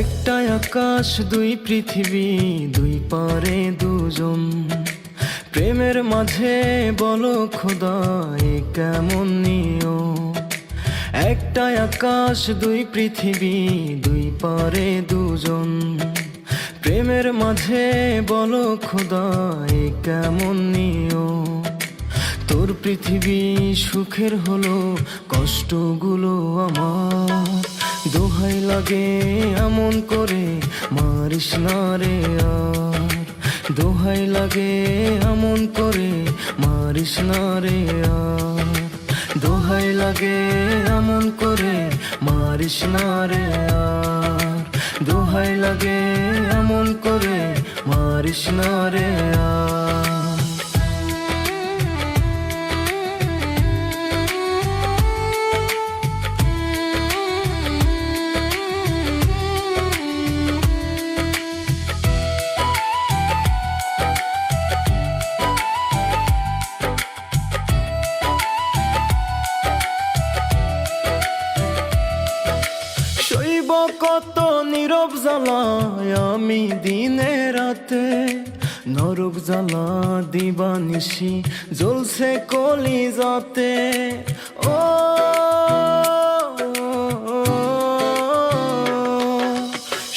একটাই আকাশ দুই পৃথিবী, দুই পারে দুজন। প্রেমের মাঝে বলো খোদা এ কেমন নিয়ম। একটাই আকাশ দুই পৃথিবী, দুই পারে দুজন। প্রেমের মাঝে বলো খোদা এ কেমন নিয়ম। তোর পৃথিবী সুখের হলো, কষ্টগুলো আমার। দোহাই লাগে এমন করে মারিস না রে আর। দোহাই লাগে এমন করে মারিস না রে আর। দোহাই লাগে এমন করে মারিস না রে আর। দোহাই লাগে এমন করে মারিস না রে আর। সইব কত নীরব জ্বালায় আমি দিনে রাতে। নরক জ্বালা দিবানিশি জ্বলছে কলিজাতে। ও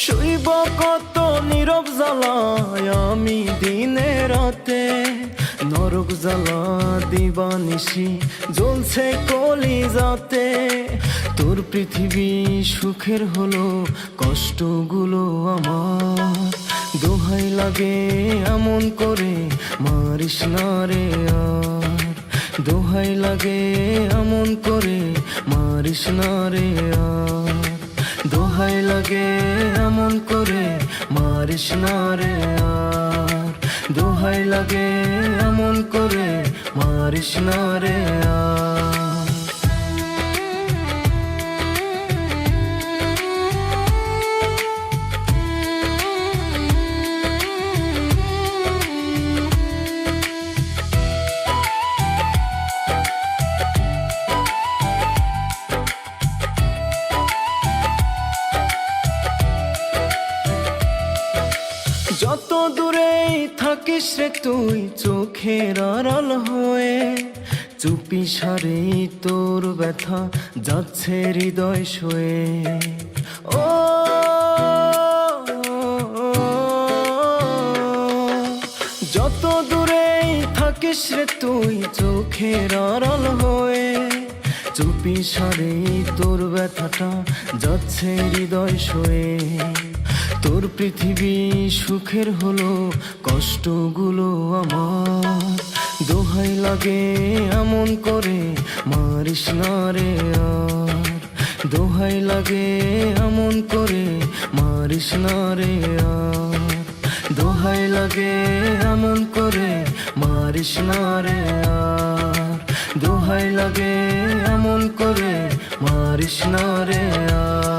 সইব কত নীরব জ্বালায় আমি দিনে রাতে। নরক জ্বালা দিবানিশি জ্বলছে কলিজাতে। তোর পৃথিবী সুখের হলো, কষ্টগুলো আমার। দোহাই লাগে এমন করে মারিস না রে আর। দোহাই লাগে এমন করে মারিস না রে আর। দোহাই লাগে এমন করে মারিস না রে আর। দোহাই লাগে এমন করে মারিস না রে আর। যত দূরেই থাকিস রে তুই চোখের আড়াল হয়ে। চুপি সারে তোর ব্যথা যাচ্ছে হৃদয় সয়ে। ও যত দূরেই থাকিস রে তুই চোখের আড়াল হয়ে। চুপি সারে তোর ব্যথাটা যাচ্ছে হৃদয় সয়ে। তোর পৃথিবী সুখের হলো, কষ্টগুলো আমার। দোহাই লাগে এমন করে মারিস না রে আর। দোহাই লাগে এমন করে মারিস না রে আর। দোহাই লাগে এমন করে মারিস না রে আর। দোহাই লাগে এমন করে মারিস না রে আর।